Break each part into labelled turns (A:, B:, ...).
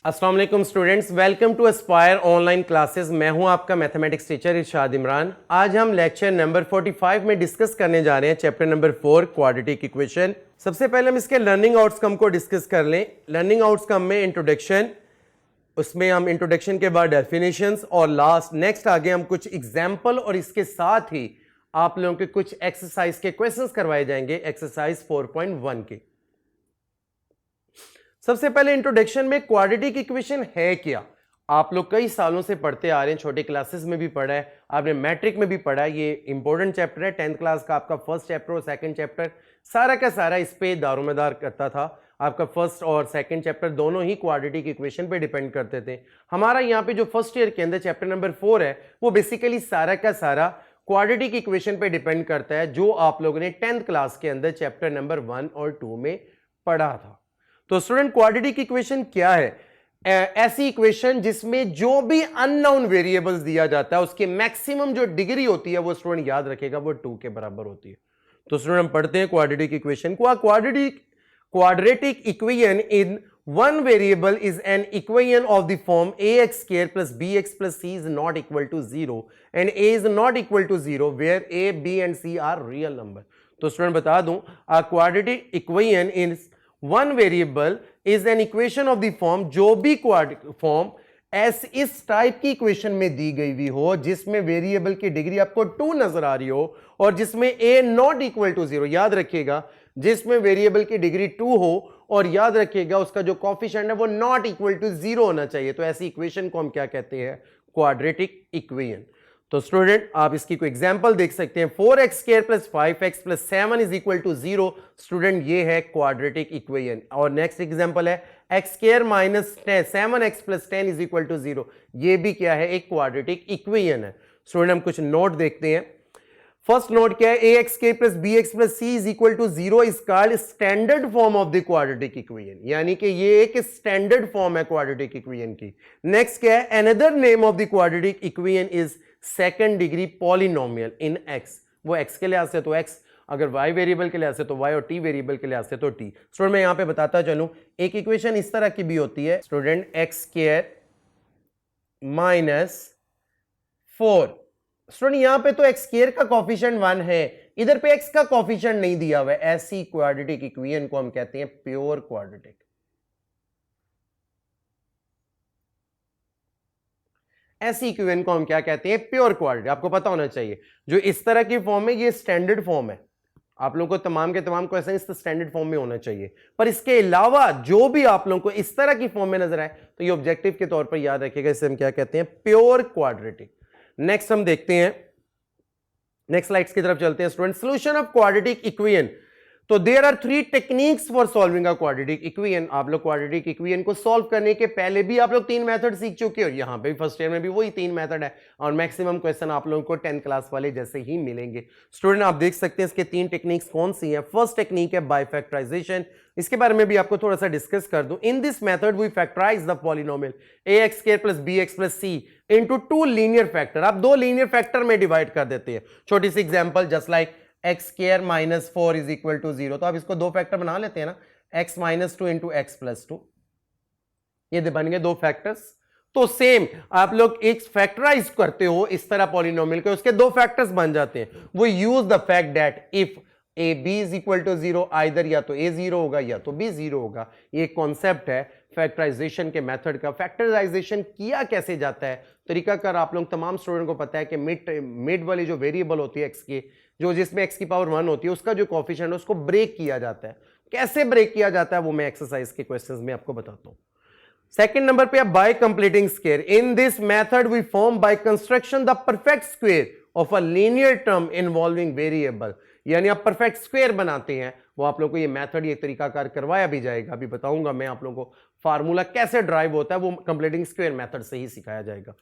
A: अस्सलाम वालेकुम students, welcome to Aspire online classes. मैं हूं आपका मैथमेटिक्स टीचर इरशाद इमरान। आज हम लेक्चर नंबर 45 में डिस्कस करने जा रहे हैं चैप्टर नंबर 4 क्वाड्रेटिक इक्वेशन। सबसे पहले हम इसके लर्निंग आउटकम को डिस्कस कर लें। लर्निंग आउटकम में इंट्रोडक्शन, उसमें हम इंट्रोडक्शन के बाद डेफिनेशंस और लास्ट नेक्स्ट आगे हम कुछ एग्जाम्पल और इसके साथ ही आप लोगों के कुछ एक्सरसाइज के क्वेश्चंस करवाए जाएंगे एक्सरसाइज 4.1 के। सबसे पहले इंट्रोडक्शन में क्वाड्रेटिक इक्वेशन है क्या। आप लोग कई सालों से पढ़ते आ रहे हैं, छोटे क्लासेस में भी पढ़ा है, आपने मैट्रिक में भी पढ़ा है। ये इंपॉर्टेंट चैप्टर है 10th क्लास का, आपका फर्स्ट चैप्टर और सेकंड चैप्टर सारा का सारा इस पे दारोमदार करता था। आपका फर्स्ट और सेकंड चैप्टर दोनों ही क्वाड्रेटिक इक्वेशन पे डिपेंड करते थे। हमारा यहाँ पे जो फर्स्ट ईयर के अंदर चैप्टर नंबर 4 है वो बेसिकली सारा का सारा क्वाड्रेटिक इक्वेशन पे डिपेंड करता है, जो आप लोगों ने 10th क्लास के अंदर चैप्टर नंबर 1 और 2 में पढ़ा था। तो स्टूडेंट, क्वाड्रेटिक इक्वेशन क्या है? ऐसी इक्वेशन जिसमें जो भी अननोन वेरिएबल्स दिया जाता है उसकी मैक्सिमम जो डिग्री होती है वो स्टूडेंट याद रखेगा वो 2 के बराबर होती है। तो स्टूडेंट हम पढ़ते हैं क्वाड्रेटिक इक्वेशन को। Quadratic equation in one variable is an equation of the form ax square plus bx plus c is not equal to 0 and a is not equal to 0 where a, b and c are real number। तो student बता दूं, a quadratic equation in one variable is an equation of the form, जो भी form ऐस इस type की equation में दी गई हुई हो जिसमें वेरिएबल की डिग्री आपको 2 नजर आ रही हो और जिसमें a नॉट इक्वल टू 0, याद रखिएगा जिसमें वेरिएबल की डिग्री 2 हो और याद रखिएगा उसका जो कोफिशिएंट है वो नॉट इक्वल टू 0 होना चाहिए। तो ऐसी इक्वेशन को हम क्या कहते हैं? Quadratic equation. तो स्टूडेंट आप इसकी कोई एग्जांपल देख सकते हैं। 4x square plus 5x plus 7 is equal to 0। Student ये है क्वाड्रेटिक इक्वेशन। और नेक्स्ट एग्जांपल है x square minus 7x plus 10 is equal to 0। ये भी क्या है? एक क्वाड्रेटिक इक्वेशन है। स्टूडेंट हम कुछ नोट देखते हैं। फर्स्ट नोट क्या है? ax square plus bx plus c is equal to 0 is called standard form of the quadratic equation, यानी कि ये एक स्टैंडर्ड फॉर्म है क्वाड्रेटिक इक्वेशन की। नेक्स्ट क्या है? Another name of the quadratic equation is second degree polynomial in x। वो x के लिहाज से तो x, अगर y वेरिएबल के लिहाज से तो y और t वेरिएबल के लिहाज से तो t। स्टूडेंट मैं यहां पे बताता चलूं, एक इक्वेशन इस तरह की भी होती है student, x square minus 4। Student यहां पे तो x स्क्वायर का कोफिशिएंट 1 है, इधर पे x का कोफिशिएंट नहीं दिया हुआ है। ऐसी क्वाड्रेटिक इक्वेशन को हम कहते हैं प्योर क्वाड्रेटिक। ऐसी इक्वेशन को हम क्या कहते हैं? Pure quadratic. आपको पता होना चाहिए जो इस तरह की फॉर्म है ये स्टैंडर्ड फॉर्म है। आप लोगों को तमाम के तमाम क्वेश्चन इस स्टैंडर्ड फॉर्म में होना चाहिए, पर इसके अलावा जो भी आप लोगों को इस तरह की फॉर्म में नजर आए तो ये ऑब्जेक्टिव के तौर पर याद रखिएगा, इसे हम क्या कहते हैं? Pure quadratic. नेक्स्ट हम देखते हैं, नेक्स्ट स्लाइड्स की तरफ चलते हैं student. Solution of quadratic equation. तो there are 3 techniques for solving a quadratic equation. आप लोग क्वाड्रेटिक इक्वेशन को सॉल्व करने के पहले भी आप लोग 3 मेथड सीख चुके हो, यहां पे भी फर्स्ट ईयर में भी वही 3 मेथड है और मैक्सिमम क्वेश्चन आप लोगों को 10th क्लास वाले जैसे ही मिलेंगे। स्टूडेंट आप देख सकते हैं इसके 3 टेक्निक्स कौन सी हैं। फर्स्ट टेक्निक है बाय फैक्टराइजेशन, इसके बारे में भी आपको थोड़ा सा डिस्कस कर दूं। In this method we factorise the polynomial ax square plus bx plus c into 2 linear factor. आप 2 लीनियर फैक्टर में डिवाइड कर देते हैं। छोटी सी example, just like x square minus 4 is equal to 0, तो आप इसको 2 फैक्टर बना लेते हैं ना, x minus 2 into x plus 2, ये बन गए 2 फैक्टर्स। तो सेम आप लोग एक फैक्टराइज करते हो इस तरह पॉलिनोमियल के, उसके 2 फैक्टर्स बन जाते हैं। वो use the fact that if a b is equal to 0, either या तो a 0 होगा या तो b 0 होगा। ये कॉन्सेप्ट है फैक्टराइजेशन के मेथड का। फैक्टराइजेशन किया कैसे जाता है, तरीकाकार आप लोग तमाम स्टूडेंट को पता है कि मिड वाली जो वेरिएबल होती है x की, जो जिसमें x की पावर 1 होती है, उसका जो कोफिशिएंट है उसको ब्रेक किया जाता है। कैसे ब्रेक किया जाता है वो मैं एक्सरसाइज के क्वेश्चंस में आपको बताता हूं। सेकंड नंबर पे by completing square. In this method we form by construction the perfect square of a linear term involving variable, यानी आप परफेक्ट स्क्वायर बनाते हैं। वो आप लोगों को ये मेथड, ये तरीकाकार करवाया भी जाएगा, अभी बताऊंगा मैं आप लोगों को फार्मूला कैसे ड्राइव होता है, वो कंप्लीटिंग स्क्वायर मेथड से ही सिखाया जाएगा।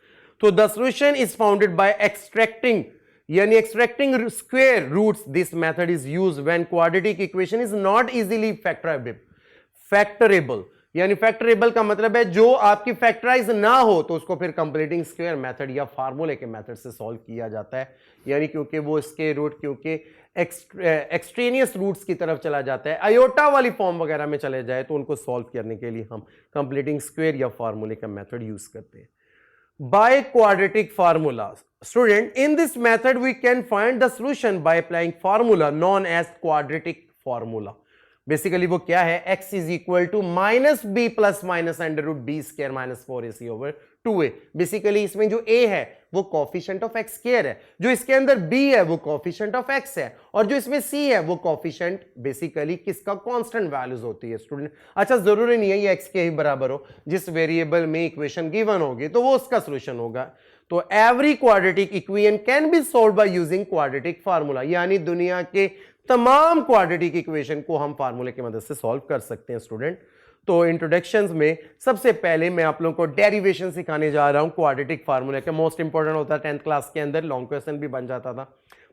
A: तो the solution is founded by extracting, यानी extracting square roots. This method is used when quadratic equation is not easily factorable. यानी फैक्टरेबल का मतलब है जो आपकी फैक्टराइज ना हो तो उसको फिर कंप्लीटिंग स्क्वायर मेथड या फार्मूले के मेथड से सॉल्व किया जाता है, यानी क्योंकि वो स्क्वायर रूट क्योंकि एक्सट्रेनियस रूट्स की तरफ चला जाता है, आयोटा वाली फॉर्म वगैरह में चले जाए तो उनको सॉल्व करने के लिए हम कंप्लीटिंग स्क्वायर या फार्मूले का मेथड यूज करते हैं। By quadratic formula, student in this method we can find the solution by applying formula known as quadratic formula. Basically वो क्या है, x is equal to minus b plus minus under root b square minus 4ac over 2a। Basically इसमें जो a है वो coefficient of x square है, जो इसके अंदर b है वो कोफिशिएंट ऑफ x है, और जो इसमें c है वो कोफिशिएंट बेसिकली किसका, कांस्टेंट वैल्यूज होती है स्टूडेंट। अच्छा जरूरी नहीं है ये x के ही बराबर हो, जिस वेरिएबल में इक्वेशन गिवन होगी तो वो उसका सॉल्यूशन होगा। तो every quadratic equation can be solve by using quadratic formula, यानी दुनिया के तमाम क्वाड्रेटिक इक्वेशन को हम फार्मूले की मदद से सॉल्व कर सकते हैं स्टूडेंट। तो इंट्रोडक्शंस में सबसे पहले मैं आप लोगों को डेरिवेशन सिखाने जा रहा हूं क्वाड्रेटिक फार्मूले के। मोस्ट इंपॉर्टेंट होता है 10th क्लास के अंदर, लॉन्ग क्वेश्चन भी बन जाता था,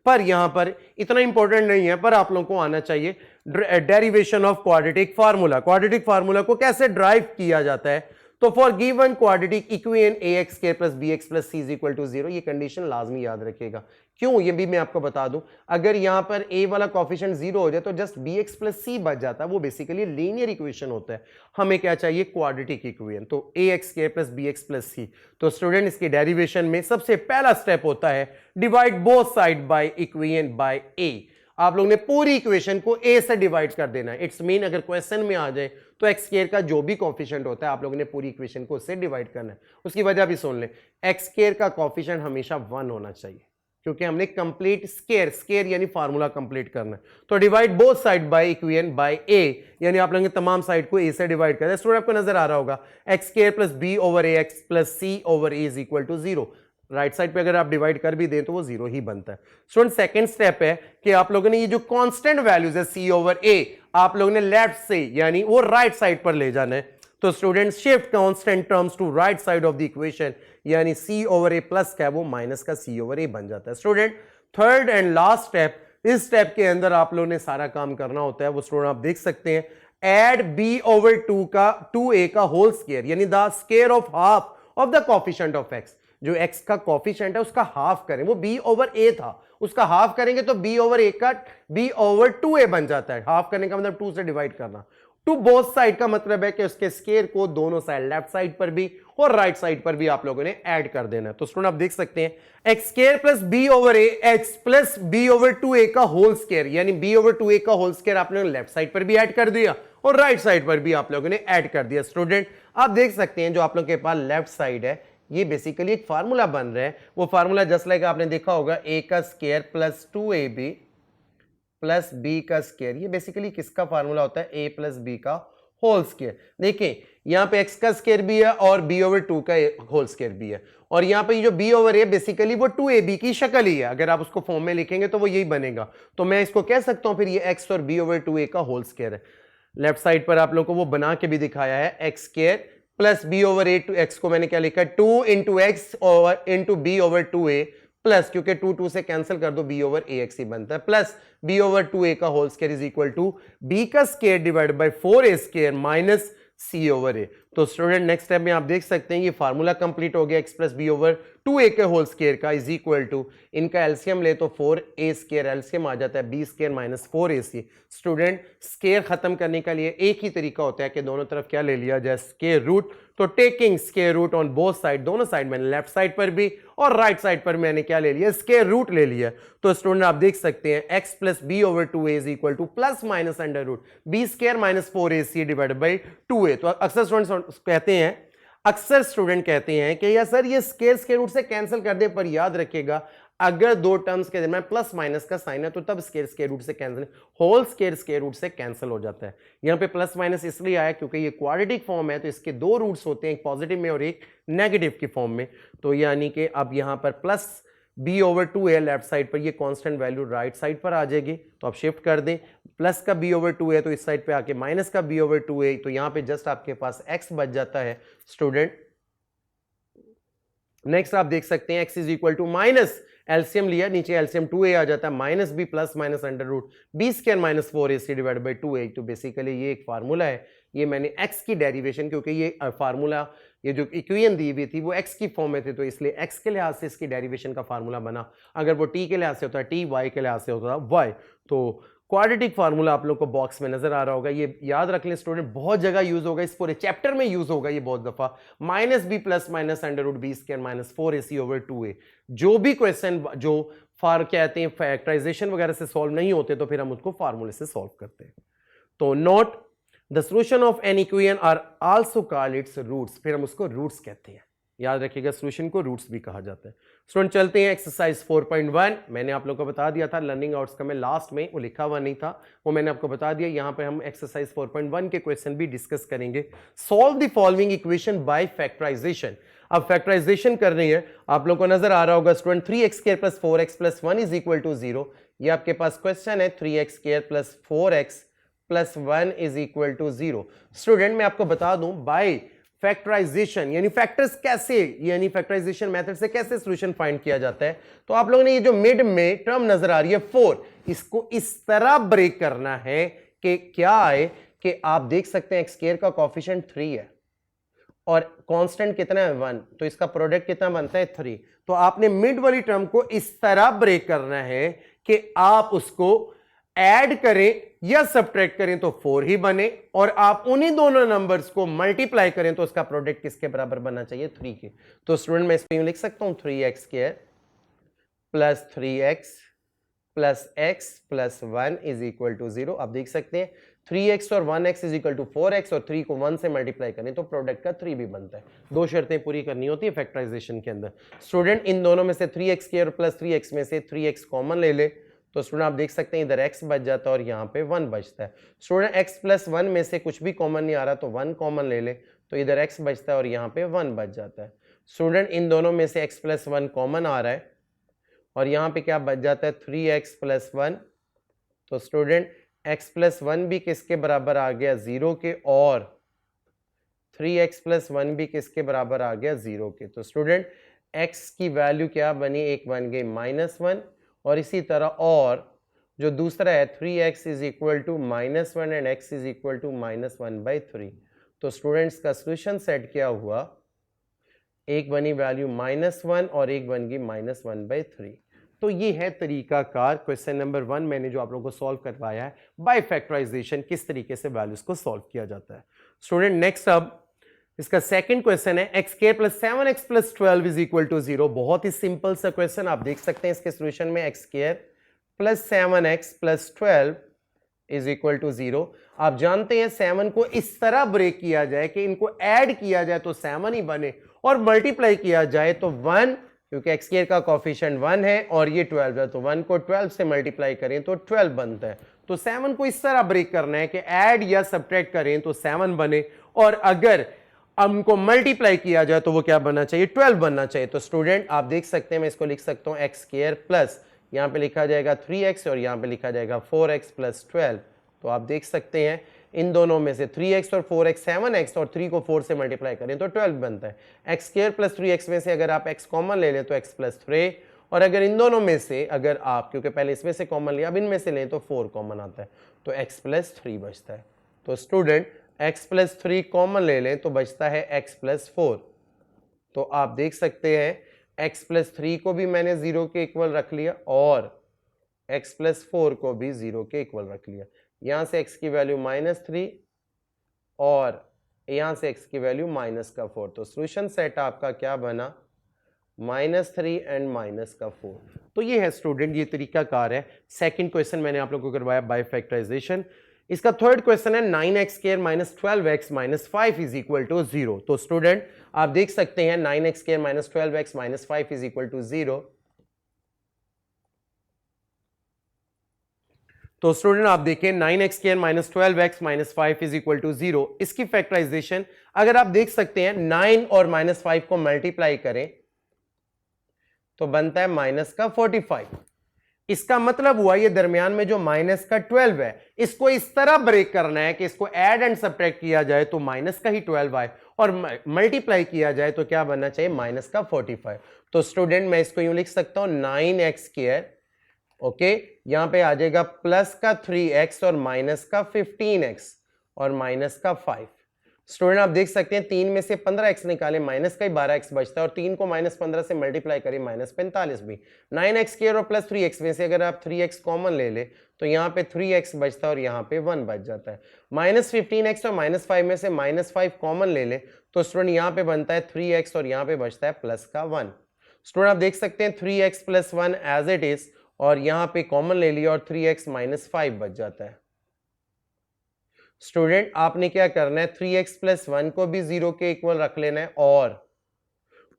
A: पर यहां पर इतना इंपॉर्टेंट नहीं है, पर आप लोगों को आना चाहिए derivation of quadratic formula. Quadratic formula को कैसे ड्राइव किया जाता है, तो for given quadratic equation ax square plus bx plus c is equal to 0, ये कंडीशन लाजमी याद रखिएगा। क्यों, ये भी मैं आपको बता दूं, अगर यहां पर a वाला कोफिशिएंट 0 हो जाए तो जस्ट bx प्लस c बच जाता है, वो बेसिकली लीनियर इक्वेशन होता है। हमें क्या चाहिए, क्वाड्रेटिक इक्वेशन, तो ax square plus bx plus c। तो स्टूडेंट इसके डेरिवेशन में सबसे पहला स्टेप होता है divide both side by equation by a। आप लोगों ने पूरी इक्वेशन को a से डिवाइड कर देना है। इट्स मीन अगर क्वेश्चन में आ जाए तो एक्स स्क्वायर का जो भी कोफिशिएंट होता है आप लोगों ने पूरी इक्वेशन को उससे डिवाइड करना है। उसकी वजह भी सुन लें, एक्स स्क्वायर का कोफिशिएंट हमेशा 1 होना चाहिए, क्योंकि हमने कंप्लीट स्क्वायर यानी फार्मूला कंप्लीट करना है। तो divide both side by equation by a, यानी आप लोगों ने तमाम साइड को a से डिवाइड करना है। स्टूडेंट आपको नजर आ रहा होगा x square plus b over a x plus c over a is equal to 0। Right side पे अगर आप डिवाइड कर भी दें तो वो 0 ही बनता है। स्टूडेंट सेकंड स्टेप है कि आप लोगों ने ये जो कांस्टेंट वैल्यूज है c ओवर a, आप लोगों ने लेफ्ट से यानी वो राइट साइड पर ले जाना है। तो student shift constant terms to right side of the equation, यानी c ओवर a प्लस क्या है वो माइनस का c ओवर a बन जाता है। Student third and last step, इस स्टेप के अंदर आप लोगों ने सारा काम करना होता है, वो स्टूडेंट आप देख सकते हैं, एड b ओवर 2a का होल स्क्वायर, यानी the square of half of the coefficient of x। जो x का कोफिशिएंट है उसका हाफ करें, वो b ओवर a था, उसका हाफ करेंगे तो b ओवर a का b ओवर 2a बन जाता है। हाफ करने का मतलब 2 से डिवाइड करना। टू बोथ साइड का मतलब है कि उसके स्क्वायर को दोनों साइड, लेफ्ट साइड पर भी और राइट साइड पर भी आप लोगों ने ऐड कर देना है। तो स्टूडेंट आप देख सकते हैं x square plus b over a x plus b over 2a का होल स्क्वायर, यानी b ओवर 2a का होल स्क्वायर आप लोगों ने लेफ्ट साइड पर भी ऐड कर दिया और राइट साइड पर भी आप लोगों ने ऐड कर दिया। स्टूडेंट आप देख सकते हैं जो आप लोगों के पास लेफ्ट साइड है ये बेसिकली एक फार्मूला बन रहा है। वो फार्मूला जस्ट लाइक आपने देखा होगा a का square plus 2ab plus b का स्क्वायर, ये बेसिकली किसका फार्मूला होता है, a प्लस b का होल स्क्वायर। देखिए यहां पे x का स्क्वायर भी है और b ओवर 2 का होल स्क्वायर भी है, और यहां पे जो b ओवर a बेसिकली वो 2ab की शक्ल ही है। अगर आप उसको फॉर्म में लिखेंगे तो वो यही बनेगा। तो मैं इसको कह सकता हूं फिर ये x और b ओवर 2a का होल स्क्वायर है। लेफ्ट साइड पर आप लोगों को वो बना के भी दिखाया है, x square plus b over a, two x को मैंने क्या लिखा है 2 into x over into b over 2a plus, क्योंकि 2 से कैंसिल कर दो b ओवर ए एक्स ही बनता है, प्लस b ओवर 2a का whole square is equal to b का square divide by 4a square minus c over a। तो स्टूडेंट नेक्स्ट स्टेप में आप देख सकते हैं ये फार्मूला कंप्लीट हो गया, x plus b over 2a के होल स्क्वायर का इज इक्वल टू, इनका एलसीएम ले तो 4a स्क्वायर, एलसीएम आ जाता है b square minus 4ac। Student square खत्म करने के लिए एक ही तरीका होता है कि दोनों तरफ क्या ले लिया जाए, स्क्वायर रूट। तो taking square root on both side, दोनों साइड मैंने लेफ्ट साइड पर भी और राइट साइड पर मैंने क्या ले लिया, स्क्वायर रूट ले लिया। तो स्टूडेंट आप देख सकते हैं x plus b over 2a is equal to plus minus under root b square minus 4ac divided by 2a। तो अक्सर स्टूडेंट कहते हैं कि यार सर ये स्क्वायर रूट से कैंसिल कर दे, पर याद रखिएगा अगर दो टर्म्स के दरमियान प्लस माइनस का साइन है तो तब स्क्वायर रूट से कैंसिल, होल स्क्वायर रूट से कैंसिल हो जाता है। यहां पे प्लस माइनस इसलिए आया क्योंकि ये क्वाड्रेटिक फॉर्म है, तो इसके दो रूट्स होते हैं, एक पॉजिटिव में और एक नेगेटिव की फॉर्म में। तो यानी कि अब यहां पर plus b over 2a left side पर, ये कांस्टेंट वैल्यू राइट साइड पर आ जाएगी, तो आप शिफ्ट कर दें, प्लस का b ओवर 2a तो इस साइड पे आके माइनस का b ओवर 2a, तो यहां पे जस्ट आपके पास x बच जाता है। स्टूडेंट नेक्स्ट आप देख सकते हैं x is equal to minus, LCM लिया, नीचे एलसीएम 2a आ जाता है, minus b plus minus under root b square minus 4ac divide by 2a। तो बेसिकली ये एक फार्मूला है, ये मैंने x की डेरिवेशन, क्योंकि ये फार्मूला, ये जो इक्वेशन दी हुई थी वो x की फॉर्म में थी, तो इसलिए x के लिहाज से इसकी डेरिवेशन का फार्मूला बना। अगर वो t के लिहाज से होता है t, y के लिहाज से होता है y। तो क्वाड्रेटिक फार्मूला आप लोग को बॉक्स में नजर आ रहा होगा, ये याद रख लें स्टूडेंट, बहुत जगह यूज होगा, इस पूरे चैप्टर में यूज होगा ये बहुत दफा। Minus b plus minus under root b square minus 4ac over 2a। जो भी क्वेश्चन जो कहते हैं फैक्टराइजेशन वगैरह से सॉल्व नहीं होते तो फिर हम उसको फार्मूले से सॉल्व करते हैं। तो note the solution of an equation are also called its roots, फिर हम उसको रूट्स कहते हैं, याद रखिएगा सॉल्यूशन को रूट्स भी कहा जाता है। स्टूडेंट चलते हैं एक्सरसाइज 4.1। मैंने आप लोगों को बता दिया था लर्निंग आउट्स का, मैं लास्ट में वो लिखा हुआ नहीं था, वो मैंने आपको बता दिया। यहां पे हम एक्सरसाइज 4.1 के क्वेश्चन भी डिस्कस करेंगे। Solve the following equation by factorisation. अब फैक्टराइजेशन करनी है, आप लोगों को नजर आ रहा होगा student 3x square plus 4x plus 1 is equal to 0। ये आपके पास क्वेश्चन है 3x square plus 4x plus 1 is equal to 0। Student मैं आपको बता दूं बाय फैक्टराइजेशन यानी फैक्टर्स कैसे, यानी फैक्टराइजेशन मेथड से कैसे सॉल्यूशन फाइंड किया जाता है। तो आप लोगों ने ये जो मिड में टर्म नजर आ रही है 4, इसको इस तरह ब्रेक करना है कि क्या आए कि आप देख सकते हैं एक्स स्क्वायर का कोएफिशिएंट 3 है और कांस्टेंट कितना है 1, तो इसका प्रोडक्ट कितना बनता है 3। तो आपने मिड वाली टर्म को इस तरह ब्रेक करना है कि आप उसको ऐड करें या सब्ट्रैक्ट करें तो 4 ही बने, और आप उन्हीं दोनों नंबर्स को मल्टीप्लाई करें तो उसका प्रोडक्ट किसके बराबर बनना चाहिए 3 के। तो स्टूडेंट मैं इस पे लिख सकता हूं 3x square plus 3x plus x plus 1 is equal to 0। आप देख सकते हैं 3x और 1x is equal to 4x, और 3 को 1 से मल्टीप्लाई करें तो प्रोडक्ट का 3 भी बनता है। दो शर्तें पूरी करनी होती है फैक्टराइजेशन के अंदर। स्टूडेंट इन दोनों में से 3x स्क्वायर प्लस 3x में से 3x कॉमन ले ले, तो स्टूडेंट आप देख सकते हैं इधर x बच जाता है और यहाँ पे 1 बचता है। स्टूडेंट x प्लस 1 में से कुछ भी कॉमन नहीं आ रहा तो 1 कॉमन ले ले, तो इधर x बचता है और यहाँ पे 1 बच जाता है। स्टूडेंट इन दोनों में से x प्लस 1 कॉमन आ रहा है और यहाँ पे क्या बच जाता है 3x प्लस 1। तो स्टूडेंट x प्लस 1 भी किसके बराबर आ गया 0 के, और 3x प्लस 1 भी किसके बराबर आ गया 0 के। तो स्टूडेंट x की वैल्यू क्या बनी, एक बन गई -1, और इसी तरह और जो दूसरा है 3x is equal to -1 and x is equal to -1/3। तो स्टूडेंट्स का सॉल्यूशन सेट क्या हुआ, एक बनी वैल्यू -1 और एक बन गई -1/3। तो ये है तरीका कार क्वेश्चन नंबर 1 मैंने जो आप लोगों को सॉल्व करवाया है बाय फैक्टराइजेशन, किस तरीके से वैल्यूज को सॉल्व किया जाता है। स्टूडेंट नेक्स्ट अब इसका सेकंड क्वेश्चन है x square plus 7x plus 12 is equal to 0। बहुत ही सिंपल सा क्वेश्चन, आप देख सकते हैं इसके सॉल्यूशन में x square plus 7x plus 12 is equal to 0। आप जानते हैं 7 को इस तरह ब्रेक किया जाए कि इनको ऐड किया जाए तो 7 ही बने, और मल्टीप्लाई किया जाए तो 1, क्योंकि x स्क्वायर का कोएफिशिएंट 1 है और ये 12 है, तो 1 को 12 से मल्टीप्लाई करें तो 12 बनता है। तो 7 को इस तरह ब्रेक करना है कि ऐड या सब्ट्रैक्ट करें तो 7 बने, और अगर हमको मल्टीप्लाई किया जाए तो वो क्या बनना चाहिए 12 बनना चाहिए। तो स्टूडेंट आप देख सकते हैं मैं इसको लिख सकता हूं एक्स स्क्वायर प्लस, यहां पे लिखा जाएगा 3x और यहां पे लिखा जाएगा 4x प्लस 12। तो आप देख सकते हैं इन दोनों में से 3x और 4x 7x और 3 को 4 से मल्टीप्लाई करें तो 12 बनता है। एक्स स्क्वायर प्लस 3x में से अगर आप x कॉमन ले लें तो x प्लस 3, और अगर इन दोनों में से अगर आप, क्योंकि पहले इसमें से कॉमन लिया अब इनमें से लें तो 4 कॉमन आता है, तो x प्लस 3 बचता है। तो स्टूडेंट x प्लस 3 कॉमन ले लें तो बचता है x प्लस 4। तो आप देख सकते हैं x प्लस 3 को भी मैंने 0 के इक्वल रख लिया और x प्लस 4 को भी 0 के इक्वल रख लिया। यहां से x की वैल्यू -3 और यहां से x की वैल्यू -4। तो सॉल्यूशन सेट आपका क्या बना -3 एंड -4। तो ये है स्टूडेंट, ये तरीका कार है। सेकंड क्वेश्चन मैंने आप लोगों को करवाया बाय फैक्टराइजेशन। इसका थर्ड क्वेश्चन है 9x square minus 12x minus 5 is equal to 0। तो स्टूडेंट आप देख सकते हैं 9x square minus 12x minus 5 is equal to 0। तो स्टूडेंट आप देखें 9x square minus 12x minus 5 is equal to 0। इसकी फैक्टराइजेशन अगर आप देख सकते हैं 9 और -5 को मल्टीप्लाई करें तो बनता है -45। इसका मतलब हुआ ये दरमियान में जो -12 है इसको इस तरह ब्रेक करना है कि इसको ऐड एंड सब्ट्रैक्ट किया जाए तो माइनस का ही 12 आए, और मल्टीप्लाई किया जाए तो क्या बनना चाहिए, माइनस का 45। तो स्टूडेंट मैं इसको यूं लिख सकता हूं 9x², ओके, यहां पे आ जाएगा प्लस का 3x और माइनस का 15x और माइनस का 5। स्टूडेंट आप देख सकते हैं 3 में से 15x निकाले माइनस का ही 12x बचता है, और 3 को -15 से मल्टीप्लाई करें -45 भी। 9x² और प्लस 3x में से अगर आप 3x कॉमन ले ले तो यहाँ पे 3x बचता है और यहाँ पे 1 बच जाता है। -15x और -5 में से -5 कॉमन ले ले तो स्टूडेंट यहाँ पे बनता है 3x और यहाँ पे बचता है प्लस का 1। स्टूडेंट आप देख सकते हैं 3x + 1 एज इट इज, और यहाँ पे कॉमन ले लिया और 3x - 5 बच जाता है। स्टूडेंट आपने क्या करना है, 3x + 1 को भी 0 के इक्वल रख लेना है, और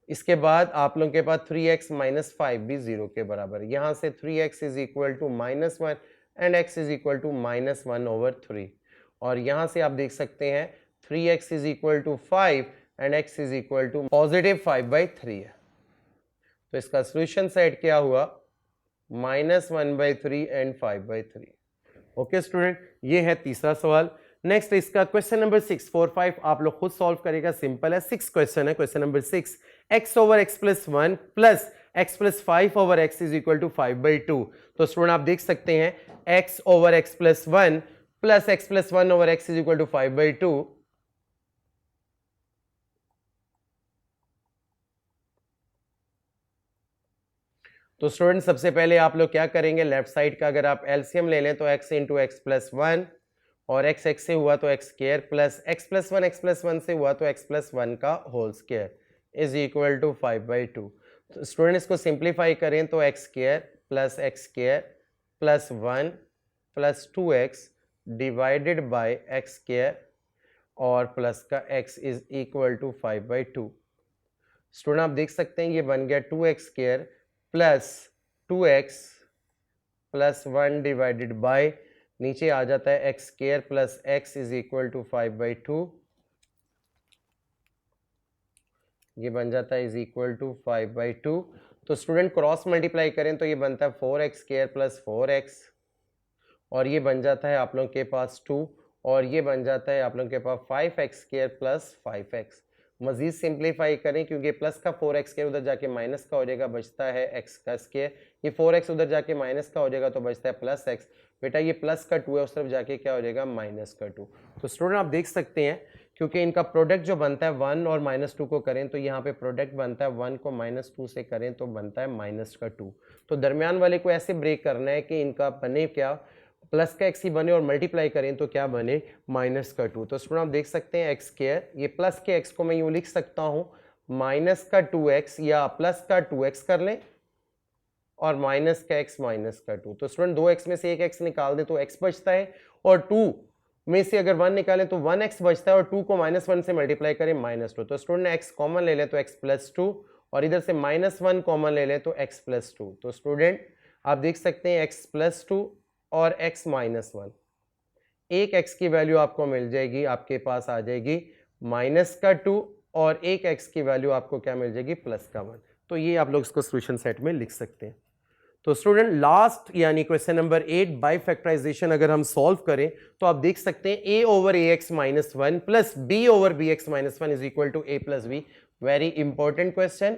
A: इसके बाद आप लोगों के पास 3x - 5 भी 0 के बराबर है। यहां से 3x = -1 एंड x = -1/3, और यहां से आप देख सकते हैं 3x = 5 एंड x = +5/3 है। तो इसका सोल्यूशन सेट क्या हुआ, -1/3 एंड 5/3। ओके स्टूडेंट, ये है तीसरा सवाल। नेक्स्ट इसका क्वेश्चन नंबर 6, 4, 5 आप लोग खुद सॉल्व करेगा, सिंपल है। 6 क्वेश्चन है, question number 6, x/x + 1 plus x + 5/x = 5/2। तो स्टूडेंट आप देख सकते हैं x/x + 1 प्लस x + 1/x = 5/2। तो स्टूडेंट सबसे पहले आप लोग क्या करेंगे, लेफ्ट साइड का अगर आप एलसीएम ले लें तो x × x + 1, और x से हुआ तो x² प्लस x + 1 से हुआ तो x + 1 का होल स्क्वायर = 5/2। तो स्टूडेंट इसको सिंप्लीफाई करें तो x² + x² + 1 + 2x divided by x² और प्लस का x = 5/2। स्टूडेंट आप देख सकते हैं ये बन गया 2x² plus 2x plus 1 divided by, नीचे आ जाता है x² प्लस x = 5/2, ये बन जाता है = 5/2। तो स्टूडेंट क्रॉस मल्टीप्लाई करें तो ये बनता है 4x² प्लस 4x, और ये बन जाता है आप लोगों के पास 2, और ये बन जाता है आप लोगों के पास 5x² प्लस 5x। मजीद सिंप्लीफाई करें क्योंकि प्लस का 4x² उधर जाके माइनस का हो जाएगा, बचता है x का स्क्वायर, ये 4x उधर जाके माइनस का हो जाएगा तो बचता है प्लस x। बेटा ये प्लस का 2 है, उस तरफ जाके क्या हो जाएगा, माइनस का 2। तो स्टूडेंट आप देख सकते हैं क्योंकि इनका प्रोडक्ट जो बनता है 1 और -2 को करें तो यहाँ पे प्रोडक्ट बनता है 1 को -2 से करें तो बनता है माइनस का 2। तो दरमियान वाले को ऐसे ब्रेक करना है कि इनका बने क्या, प्लस का x ही बने और मल्टीप्लाई करें तो क्या बने, माइनस का 2। तो स्टूडेंट आप देख सकते हैं x², ये प्लस के x को मैं यूं लिख सकता हूं माइनस का 2x, या प्लस का 2x कर लें और माइनस का x माइनस का 2। तो स्टूडेंट 2x में से एक x निकाल दें तो x बचता है, और 2 में से अगर 1 निकालें तो 1x बचता है, और 2 को -1 से मल्टीप्लाई करें -2। तो स्टूडेंट x कॉमन ले लें तो x + 2, और इधर से -1 कॉमन ले लें तो x + 2। तो स्टूडेंट आप देख सकते हैं x + 2 और x - 1, एक x की वैल्यू आपको मिल जाएगी, आपके पास आ जाएगी -2, और एक x की वैल्यू आपको क्या मिल जाएगी, +1। तो ये आप लोग इसको सॉल्यूशन सेट में लिख सकते हैं। तो स्टूडेंट लास्ट यानी क्वेश्चन नंबर 8 बाय फैक्टराइजेशन अगर हम सॉल्व करें तो आप देख सकते हैं a/ax - 1 plus b/bx - 1 = a + b। Very important question,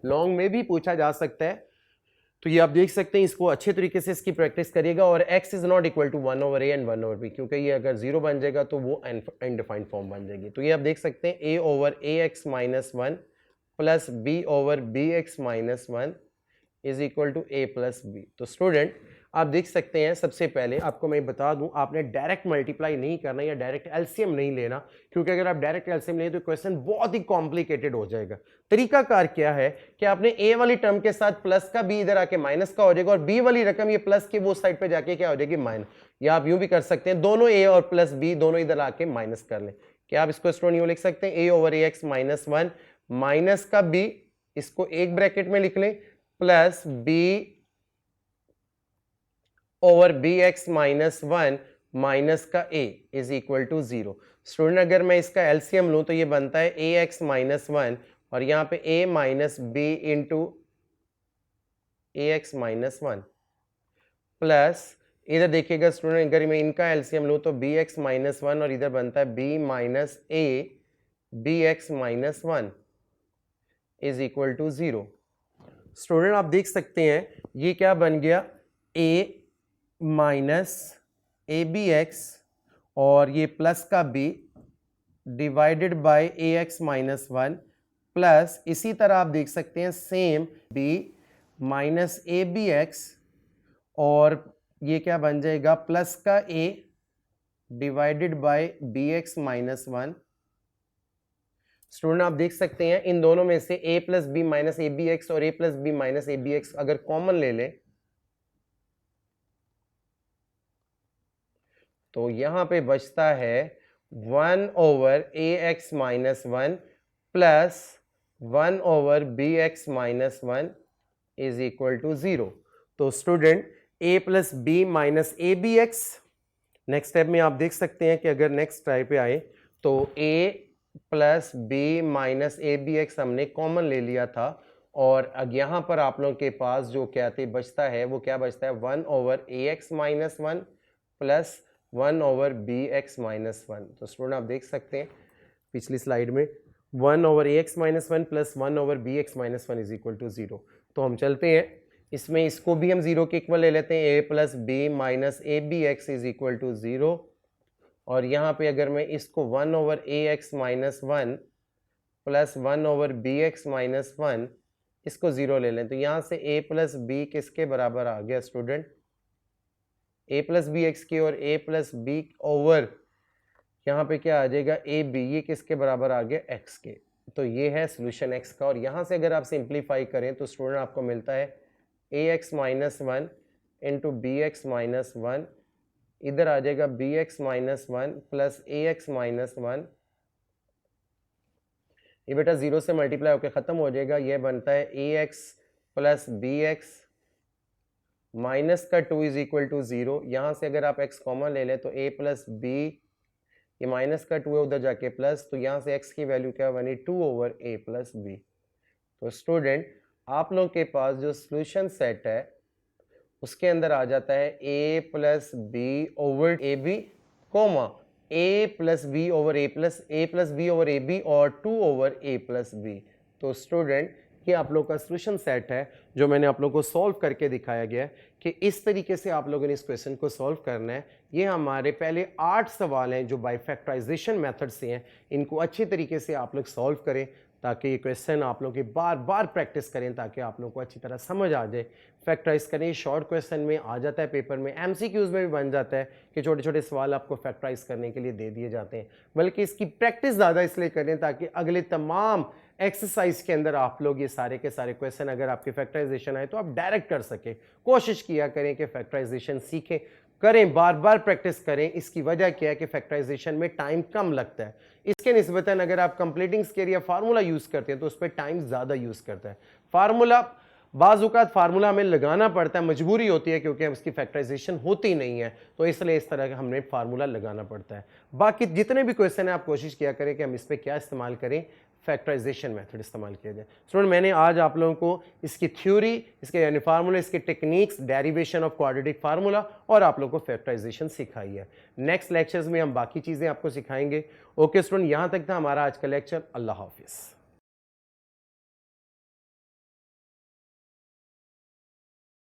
A: long में भी पूछा जा सकता है। तो ये आप देख सकते हैं, इसको अच्छे तरीके से इसकी प्रैक्टिस करिएगा, और x ≠ 1/a एंड 1/b, क्योंकि ये अगर 0 बन जाएगा तो वो अनडिफाइंड फॉर्म बन जाएगी। तो ये आप देख सकते हैं a/ax - 1 plus b/bx - 1 = a + b। तो स्टूडेंट आप देख सकते हैं, सबसे पहले आपको मैं बता दूं, आपने डायरेक्ट मल्टीप्लाई नहीं करना या डायरेक्ट एलसीएम नहीं लेना, क्योंकि अगर आप डायरेक्ट एलसीएम लें तो क्वेश्चन बहुत ही कॉम्प्लिकेटेड हो जाएगा। तरीकाकार क्या है कि आपने ए वाली टर्म के साथ प्लस का, बी इधर आके माइनस का हो जाएगा, और बी वाली रकम ये प्लस की वो साइड पे जाके क्या हो जाएगी, माइनस। या आप यूं भी कर सकते हैं, दोनों ए और प्लस बी दोनों इधर आके माइनस कर लें। क्या आप इसको स्टूडेंट यूं लिख सकते हैं, a/ax - 1 माइनस का b, इसको एक ब्रैकेट में लिख लें, प्लस b/bx - 1 माइनस का a = 0। स्टूडेंट अगर मैं इसका एलसीएम लूं तो ये बनता है ax - 1, और यहां पे a - b × ax - 1 प्लस, इधर देखिएगा स्टूडेंट अगर मैं इनका एलसीएम लूं तो bx - 1, और इधर बनता है b - a bx minus 1 is equal to 0। Student आप देख सकते हैं ये क्या बन गया, a minus a b x और ये प्लस का b divided by a x minus 1 plus इसी तरह आप देख सकते हैं same b minus a b x और ये क्या बन जाएगा प्लस का a divided by b x minus 1। Student आप देख सकते हैं इन दोनों में से a plus b minus a b x और a plus b minus a b x अगर कॉमन ले लें तो यहां पे बचता है 1 over a x minus 1 plus 1 over b x minus 1 is equal to 0। तो student a plus b minus a b x, next step में आप देख सकते हैं कि अगर नेक्स्ट टाइप पे आए तो a plus b minus a b x हमने कॉमन ले लिया था और यहां पर आप लोगों के पास जो क्या बचता है वो क्या बचता है 1 over a x minus 1 plus 1 over b x minus 1। तो स्टूडेंट आप देख सकते हैं पिछली स्लाइड में 1 over a x minus 1 plus 1 over b x minus 1 is equal to 0। तो हम चलते हैं इसमें इसको भी हम 0 के इक्वल ले लेते हैं, a plus b minus a b x is equal to 0 और यहाँ पे अगर मैं इसको 1 over a x minus 1 plus 1 over b x minus 1 इसको 0 ले लें तो यहाँ से a प्लस बी किसके बराबर आ गया student, a plus b x के और a प्लस बी ओवर यहाँ पे क्या आ जाएगा ए बी, ये किसके बराबर आ गया x के। तो ये है सोल्यूशन x का और यहाँ से अगर आप सिंप्लीफाई करें तो स्टूडेंट आपको मिलता है a x minus 1 into b x minus 1, इधर आ जाएगा b x minus 1 plus a x minus 1, ये बेटा 0 से मल्टीप्लाई होकर ख़त्म हो जाएगा, ये बनता है a x plus b x minus का 2 इज इक्वल टू 0। यहाँ से अगर आप x कॉमन ले लें तो a प्लस बी, ये माइनस का 2 है उधर जाके प्लस, तो यहाँ से x की वैल्यू क्या बनी 2 ओवर a प्लस बी। तो स्टूडेंट आप लोगों के पास जो सोल्यूशन सेट है उसके अंदर आ जाता है a plus b over a b comma a plus b over a plus b over a b और 2 ओवर a प्लस बी। तो स्टूडेंट ये आप लोगों का सोल्यूशन सेट है जो मैंने आप लोगों को सॉल्व करके दिखाया गया है कि इस तरीके से आप लोगों ने इस क्वेश्चन को सॉल्व करना है। ये हमारे पहले 8 सवाल हैं जो बाय फैक्टराइजेशन मेथड से हैं, इनको अच्छे तरीके से आप लोग सॉल्व करें ताकि ये क्वेश्चन आप लोग की बार बार प्रैक्टिस करें ताकि आप लोगों को अच्छी तरह समझ आ जाए। फैक्टराइज करें, शॉर्ट क्वेश्चन में आ जाता है, पेपर में एमसीक्यूज में भी बन जाता है कि छोटे छोटे सवाल आपको फैक्टराइज करने के लिए दे दिए जाते हैं, बल्कि इसकी प्रैक्टिस ज़्यादा इसलिए करें ताकि अगले तमाम एक्सरसाइज के अंदर आप लोग ये सारे के सारे क्वेश्चन अगर आपके फैक्टराइजेशन आए तो आप डायरेक्ट कर सके। कोशिश किया करें कि फैक्टराइजेशन सीखें, करें, बार बार प्रैक्टिस करें। इसकी वजह क्या है कि फैक्टराइजेशन में टाइम कम लगता है, इसके निस्बतन अगर आप कंप्लीटिंग स्केयर या फार्मूला यूज़ करते हैं तो उस पर टाइम ज़्यादा यूज़ करता है। फार्मूला बाज़-औक़ात फार्मूला हमें लगाना पड़ता है, मजबूरी होती है क्योंकि उसकी फैक्टराइजेशन होती नहीं है, तो इसलिए इस तरह का हमने फार्मूला लगाना पड़ता है। बाकी जितने भी क्वेश्चन हैं आप कोशिश किया करें कि हम इस पर क्या इस्तेमाल करें, फैक्टराइजेशन मेथड इस्तेमाल किया जाए। स्टूडेंट मैंने आज आप लोगों को इसकी थ्योरी, इसके यानी फार्मूला, इसके techniques, derivation of quadratic formula और आप लोगों को फैक्टराइजेशन सिखाई है। नेक्स्ट लेक्चर्स में हम बाकी चीज़ें आपको सिखाएंगे। ओके स्टूडेंट, यहाँ तक था हमारा आज का लेक्चर। अल्लाह हाफिज़।